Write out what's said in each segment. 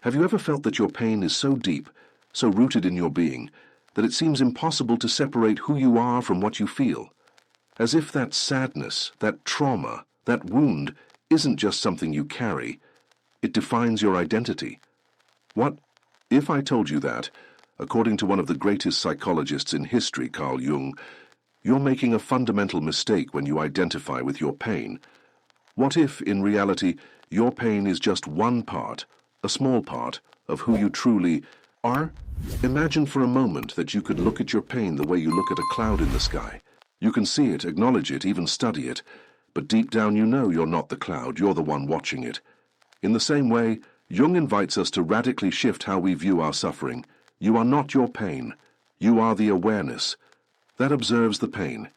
Have you ever felt that your pain is so deep, so rooted in your being, that it seems impossible to separate who you are from what you feel? As if that sadness, that trauma, that wound isn't just something you carry, it defines your identity. What if I told you that, according to one of the greatest psychologists in history, Carl Jung, you're making a fundamental mistake when you identify with your pain? What if, in reality, your pain is just one part, a small part, of who you truly are? Imagine for a moment that you could look at your pain the way you look at a cloud in the sky. You can see it, acknowledge it, even study it, but deep down you know you're not the cloud, you're the one watching it. In the same way, Jung invites us to radically shift how we view our suffering. You are not your pain. You are the awareness that observes the pain.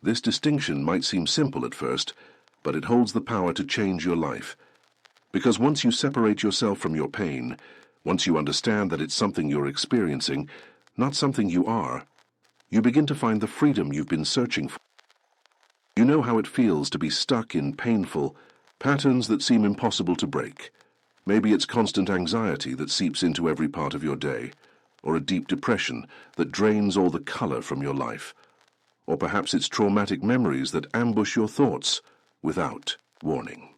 This distinction might seem simple at first, but it holds the power to change your life. Because once you separate yourself from your pain, once you understand that it's something you're experiencing, not something you are, you begin to find the freedom you've been searching for. You know how it feels to be stuck in painful patterns that seem impossible to break. Maybe it's constant anxiety that seeps into every part of your day, or a deep depression that drains all the color from your life. Or perhaps it's traumatic memories that ambush your thoughts without warning.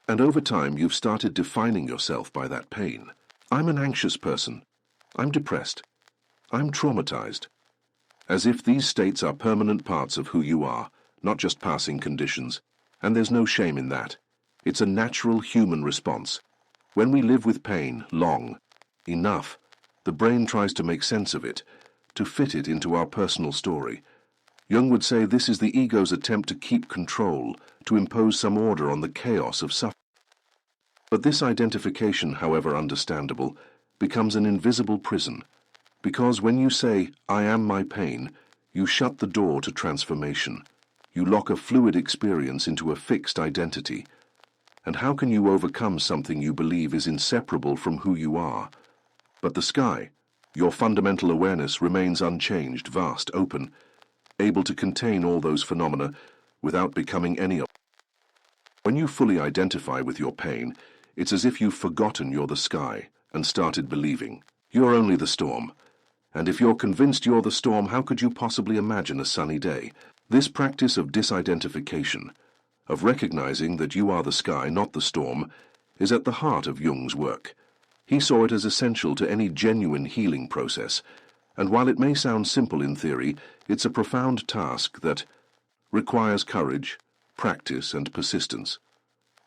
And over time you've started defining yourself by that pain. I'm an anxious person. I'm depressed. I'm traumatized. As if these states are permanent parts of who you are, not just passing conditions. And there's no shame in that. It's a natural human response. When we live with pain long enough, the brain tries to make sense of it, to fit it into our personal story. Jung would say this is the ego's attempt to keep control, to impose some order on the chaos of suffering. But this identification, however understandable, becomes an invisible prison, because when you say, "I am my pain," you shut the door to transformation. You lock a fluid experience into a fixed identity. And how can you overcome something you believe is inseparable from who you are? But the sky, your fundamental awareness, remains unchanged, vast, open, able to contain all those phenomena without becoming any of them. When you fully identify with your pain, it's as if you've forgotten you're the sky and started believing you're only the storm. And if you're convinced you're the storm, how could you possibly imagine a sunny day? This practice of disidentification, of recognizing that you are the sky, not the storm, is at the heart of Jung's work. He saw it as essential to any genuine healing process, and while it may sound simple in theory, it's a profound task that requires courage, practice, and persistence.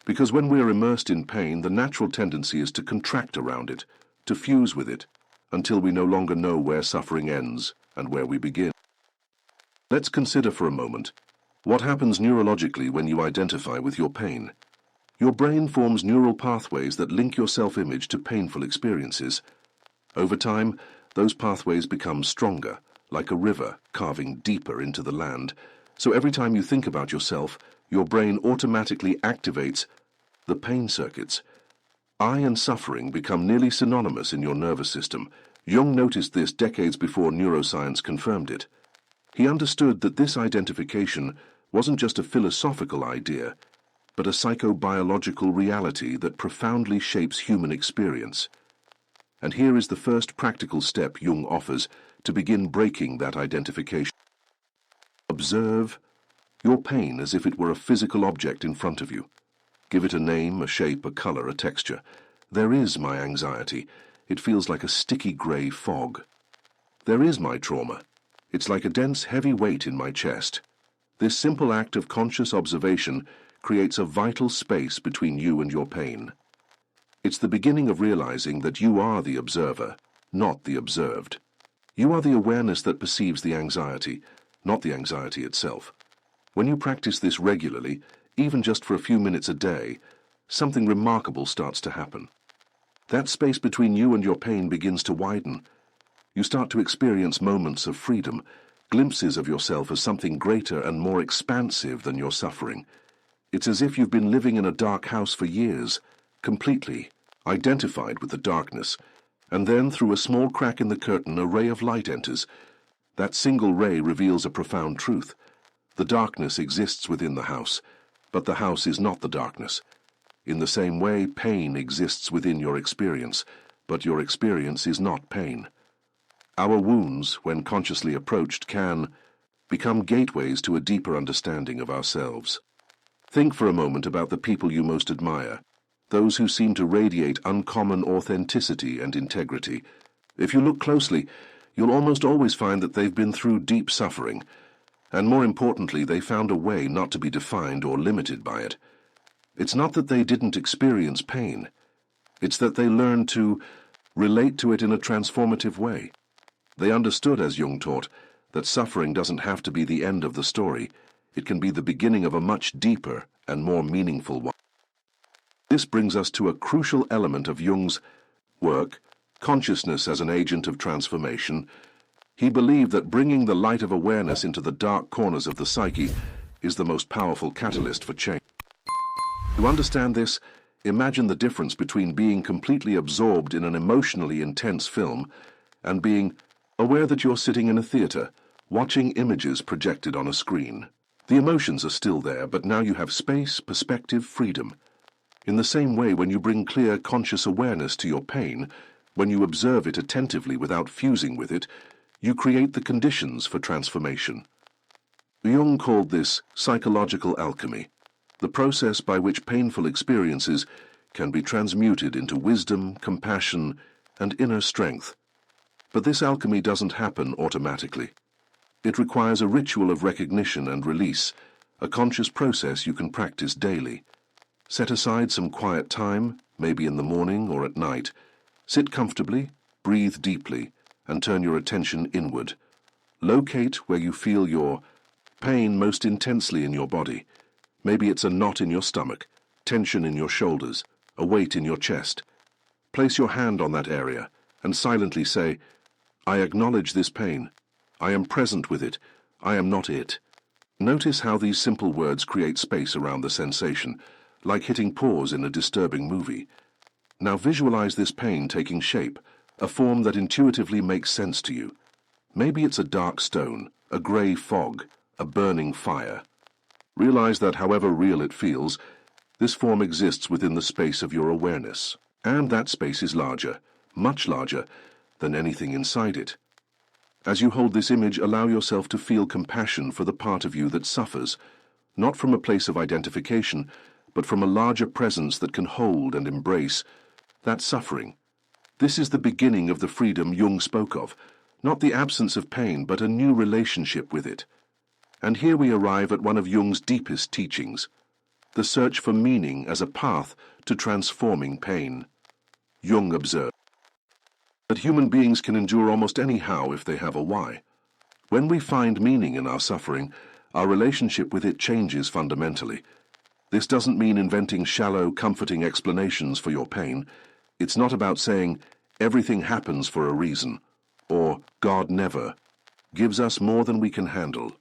Because when we're immersed in pain, the natural tendency is to contract around it, to fuse with it, until we no longer know where suffering ends and where we begin. Let's consider for a moment what happens neurologically when you identify with your pain. Your brain forms neural pathways that link your self-image to painful experiences. Over time, those pathways become stronger, like a river carving deeper into the land. So every time you think about yourself, your brain automatically activates the pain circuits. I and suffering become nearly synonymous in your nervous system. Jung noticed this decades before neuroscience confirmed it. He understood that this identification wasn't just a philosophical idea, but a psychobiological reality that profoundly shapes human experience. And here is the first practical step Jung offers to begin breaking that identification. Observe your pain as if it were a physical object in front of you. Give it a name, a shape, a color, a texture. There is my anxiety. It feels like a sticky gray fog. There is my trauma. It's like a dense, heavy weight in my chest. This simple act of conscious observation creates a vital space between you and your pain. It's the beginning of realizing that you are the observer, not the observed. You are the awareness that perceives the anxiety, not the anxiety itself. When you practice this regularly, even just for a few minutes a day, something remarkable starts to happen. That space between you and your pain begins to widen. You start to experience moments of freedom, glimpses of yourself as something greater and more expansive than your suffering. It's as if you've been living in a dark house for years, completely identified with the darkness, and then through a small crack in the curtain a ray of light enters. That single ray reveals a profound truth. The darkness exists within the house, but the house is not the darkness. In the same way, pain exists within your experience, but your experience is not pain. Our wounds, when consciously approached, can become gateways to a deeper understanding of ourselves. Think for a moment about the people you most admire, those who seem to radiate uncommon authenticity and integrity. If you look closely, you'll almost always find that they've been through deep suffering, and more importantly, they found a way not to be defined or limited by it. It's not that they didn't experience pain. It's that they learned to relate to it in a transformative way. They understood, as Jung taught, that suffering doesn't have to be the end of the story. It can be the beginning of a much deeper and more meaningful one. This brings us to a crucial element of Jung's work, consciousness as an agent of transformation. He believed that bringing the light of awareness into the dark corners of the psyche is the most powerful catalyst for change. To understand this, imagine the difference between being completely absorbed in an emotionally intense film and being aware that you're sitting in a theater, watching images projected on a screen. The emotions are still there, but now you have space, perspective, freedom. In the same way, when you bring clear, conscious awareness to your pain, when you observe it attentively without fusing with it, you create the conditions for transformation. Jung called this psychological alchemy, the process by which painful experiences can be transmuted into wisdom, compassion, and inner strength. But this alchemy doesn't happen automatically. It requires a ritual of recognition and release, a conscious process you can practice daily. Set aside some quiet time, maybe in the morning or at night. Sit comfortably, breathe deeply, and turn your attention inward. Locate where you feel your pain most intensely in your body. Maybe it's a knot in your stomach, tension in your shoulders, a weight in your chest. Place your hand on that area and silently say, "I acknowledge this pain. I am present with it. I am not it." Notice how these simple words create space around the sensation, like hitting pause in a disturbing movie. Now visualize this pain taking shape, a form that intuitively makes sense to you. Maybe it's a dark stone, a grey fog, a burning fire. Realize that however real it feels, this form exists within the space of your awareness, and that space is larger, much larger, than anything inside it. As you hold this image, allow yourself to feel compassion for the part of you that suffers, not from a place of identification, but from a larger presence that can hold and embrace that suffering. This is the beginning of the freedom Jung spoke of, not the absence of pain, but a new relationship with it. And here we arrive at one of Jung's deepest teachings, the search for meaning as a path to transforming pain. Jung observed that human beings can endure almost any how if they have a why. When we find meaning in our suffering, our relationship with it changes fundamentally. This doesn't mean inventing shallow, comforting explanations for your pain. It's not about saying, "Everything happens for a reason," or "God never gives us more than we can handle."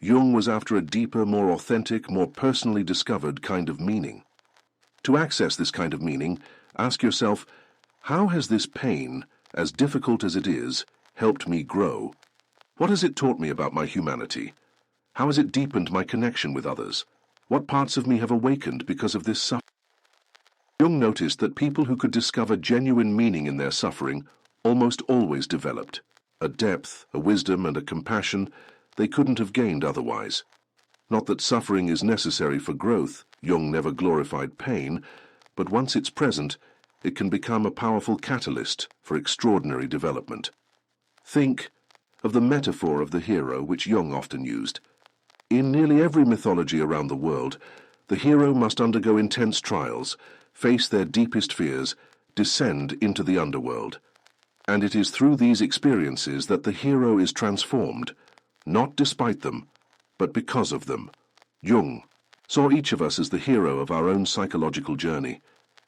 Jung was after a deeper, more authentic, more personally discovered kind of meaning. To access this kind of meaning, ask yourself, how has this pain, as difficult as it is, helped me grow? What has it taught me about my humanity? How has it deepened my connection with others? What parts of me have awakened because of this suffering? Jung noticed that people who could discover genuine meaning in their suffering almost always developed a depth, a wisdom, and a compassion they couldn't have gained otherwise. Not that suffering is necessary for growth. Jung never glorified pain, but once it's present, it can become a powerful catalyst for extraordinary development. Think of the metaphor of the hero which Jung often used. In nearly every mythology around the world, the hero must undergo intense trials, face their deepest fears, descend into the underworld. And it is through these experiences that the hero is transformed, not despite them, but because of them. Jung saw each of us as the hero of our own psychological journey,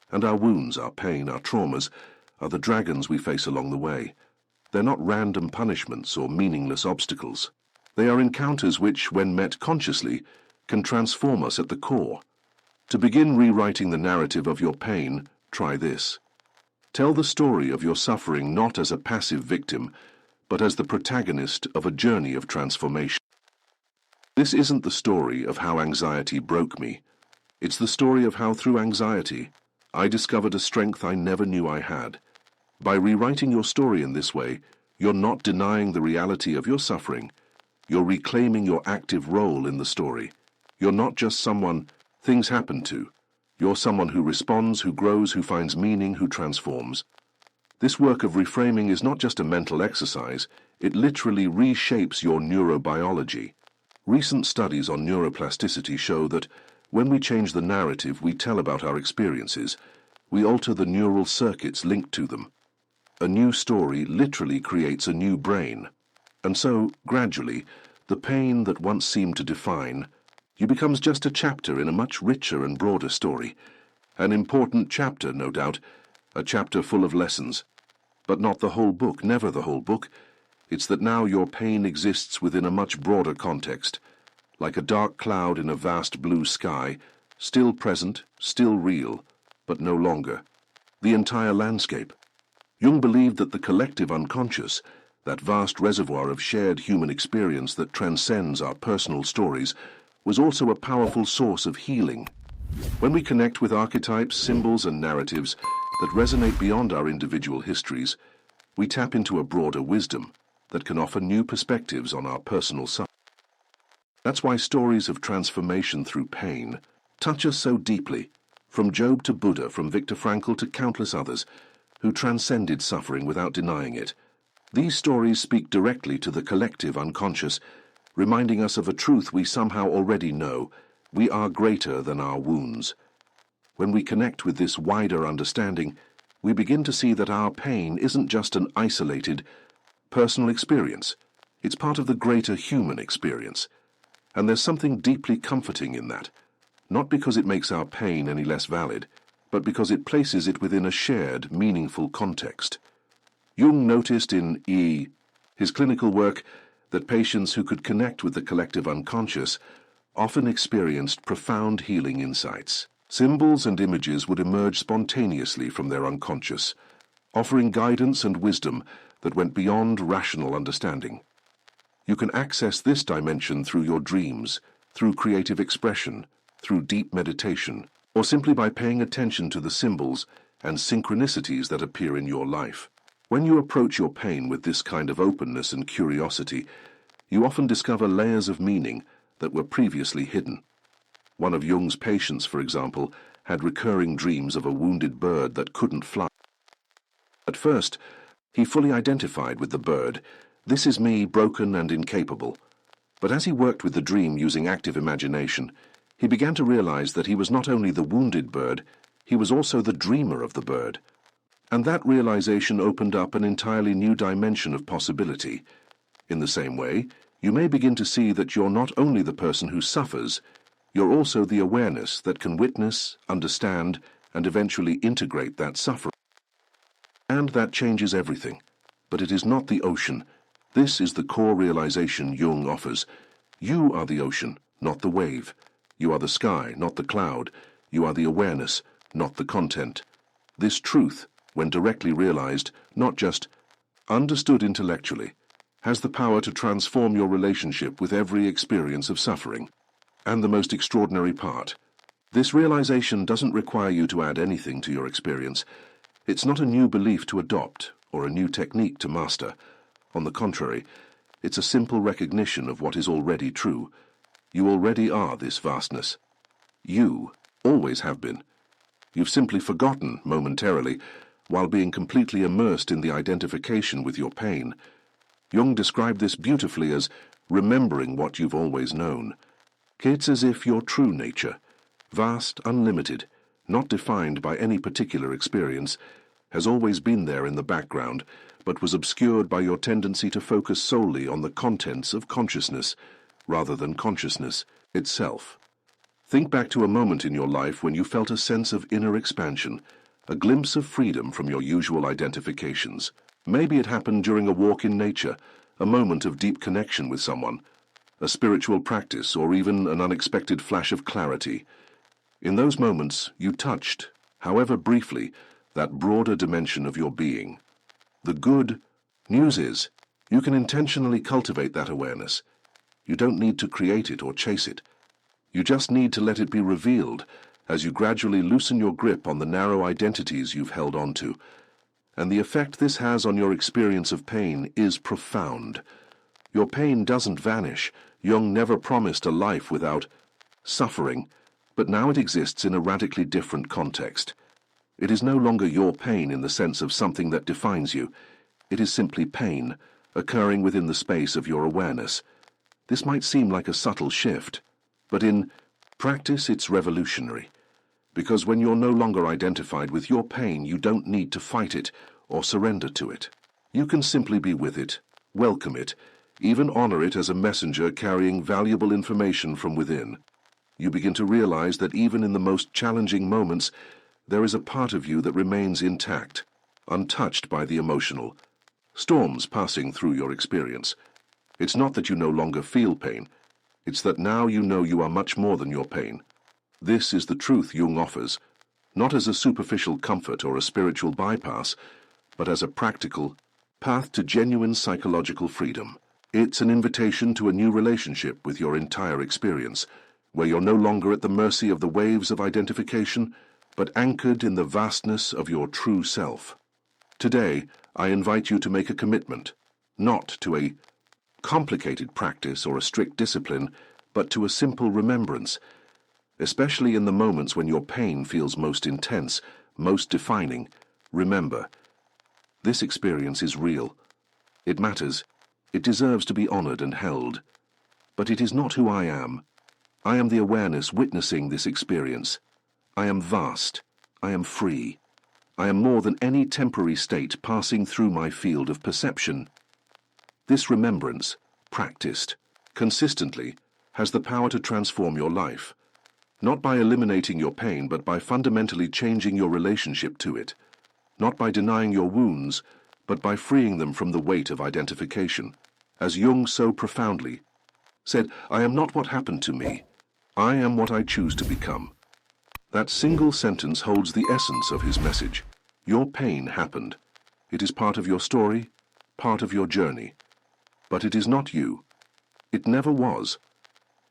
and our wounds, our pain, our traumas are the dragons we face along the way. They're not random punishments or meaningless obstacles. They are encounters which, when met consciously, can transform us at the core. To begin rewriting the narrative of your pain, try this. Tell the story of your suffering not as a passive victim, but as the protagonist of a journey of transformation. This isn't the story of how anxiety broke me. It's the story of how, through anxiety, I discovered a strength I never knew I had. By rewriting your story in this way, you're not denying the reality of your suffering. You're reclaiming your active role in the story. You're not just someone things happen to. You're someone who responds, who grows, who finds meaning, who transforms. This work of reframing is not just a mental exercise, it literally reshapes your neurobiology. Recent studies on neuroplasticity show that when we change the narrative we tell about our experiences, we alter the neural circuits linked to them. A new story literally creates a new brain. And so, gradually, the pain that once seemed to define you becomes just a chapter in a much richer and broader story. An important chapter, no doubt, a chapter full of lessons. But not the whole book, never the whole book. It's that now your pain exists within a much broader context, like a dark cloud in a vast blue sky, still present, still real, but no longer. The entire landscape. Jung believed that the collective unconscious, that vast reservoir of shared human experience that transcends our personal stories, was also a powerful source of healing. When we connect with archetypes, symbols, and narratives that resonate beyond our individual histories, we tap into a broader wisdom that can offer new perspectives on our personal suffering. That's why stories of transformation through pain touch us so deeply, from Job to Buddha, from Viktor Frankl to countless others who transcended suffering without denying it. These stories speak directly to the collective unconscious, reminding us of a truth we somehow already know: we are greater than our wounds. When we connect with this wider understanding, we begin to see that our pain isn't just an isolated, personal experience. It's part of the greater human experience. And there's something deeply comforting in that, not because it makes our pain any less valid, but because it places it within a shared, meaningful context. Jung noticed in his clinical work that patients who could connect with the collective unconscious often experienced profound healing insights. Symbols and images would emerge spontaneously from their unconscious, offering guidance and wisdom that went beyond rational understanding. You can access this dimension through your dreams, through creative expression, through deep meditation, or simply by paying attention to the symbols and synchronicities that appear in your life. When you approach your pain with this kind of openness and curiosity, you often discover layers of meaning that were previously hidden. One of Jung's patients, for example, had recurring dreams of a wounded bird that couldn't fly. At first, he fully identified with the bird. This is me, broken and incapable. But as he worked with the dream using active imagination, he began to realize that he was not only the wounded bird, he was also the dreamer of the bird. And that realization opened up an entirely new dimension of possibility. In the same way, you may begin to see that you're not only the person who suffers, you're also the awareness that can witness, understand, and eventually integrate that suffering. And that changes everything. But it is not the ocean. This is the core realization Jung offers. You are the ocean, not the wave. You are the sky, not the cloud. You are the awareness, not the content. This truth, when directly realized, not just understood intellectually, has the power to transform your relationship with every experience of suffering. And the most extraordinary part, this realization doesn't require you to add anything to your experience. It's not a new belief to adopt or a new technique to master. On the contrary, it's a simple recognition of what is already true. You already are this vastness. You always have been. You've simply forgotten momentarily, while being completely immersed in the identification with your pain. Jung described this beautifully as remembering what you've always known. It's as if your true nature, vast, unlimited, not defined by any particular experience, has always been there in the background, but was obscured by your tendency to focus solely on the contents of consciousness, rather than consciousness itself. Think back to a moment in your life when you felt a sense of inner expansion, a glimpse of freedom from your usual identifications. Maybe it happened during a walk in nature, a moment of deep connection with someone, a spiritual practice, or even an unexpected flash of clarity. In those moments, you touched, however briefly, that broader dimension of your being. The good news is, you can intentionally cultivate that awareness. You don't need to create it or chase it. You just need to let it be revealed as you gradually loosen your grip on the narrow identities you've held on to. And the effect this has on your experience of pain is profound. Your pain doesn't vanish. Jung never promised a life without suffering, but now it exists in a radically different context. It is no longer your pain in the sense of something that defines you. It is simply pain, occurring within the space of your awareness. This might seem like a subtle shift, but in practice it's revolutionary. Because when you're no longer identified with your pain, you don't need to fight it or surrender to it. You can simply be with it, welcome it, even honor it as a messenger carrying valuable information from within. You begin to realize that even in the most challenging moments, there is a part of you that remains intact, untouched by the emotional storms passing through your experience. It's not that you no longer feel pain. It's that now you know you are much more than your pain. This is the truth Jung offers, not as a superficial comfort or a spiritual bypass, but as a practical path to genuine psychological freedom. It's an invitation to a new relationship with your entire experience, where you're no longer at the mercy of the waves of identification, but anchored in the vastness of your true self. Today, I invite you to make a commitment, not to a complicated practice or a strict discipline, but to a simple remembrance, especially in the moments when your pain feels most intense, most defining. Remember, this experience is real. It matters. It deserves to be honored and held. But it is not who I am. I am the awareness witnessing this experience. I am vast. I am free. I am more than any temporary state passing through my field of perception. This remembrance, practiced consistently, has the power to transform your life, not by eliminating your pain, but by fundamentally changing your relationship to it, not by denying your wounds, but by freeing them from the weight of identification. As Jung so profoundly said, "I am not what happened to me. I am what I choose to become." That single sentence holds the essence of his message. Your pain happened. It is part of your story, part of your journey. But it is not you. It never was.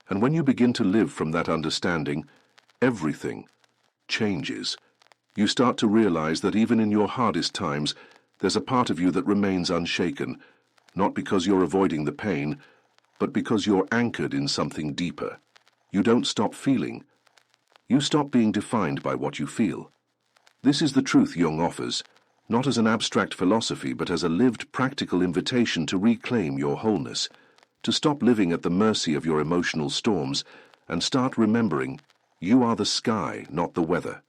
And when you begin to live from that understanding, everything changes. You start to realize that even in your hardest times, there's a part of you that remains unshaken, not because you're avoiding the pain, but because you're anchored in something deeper. You don't stop feeling. You stop being defined by what you feel. This is the truth Jung offers, not as an abstract philosophy, but as a lived, practical invitation to reclaim your wholeness, to stop living at the mercy of your emotional storms, and start remembering you are the sky, not the weather.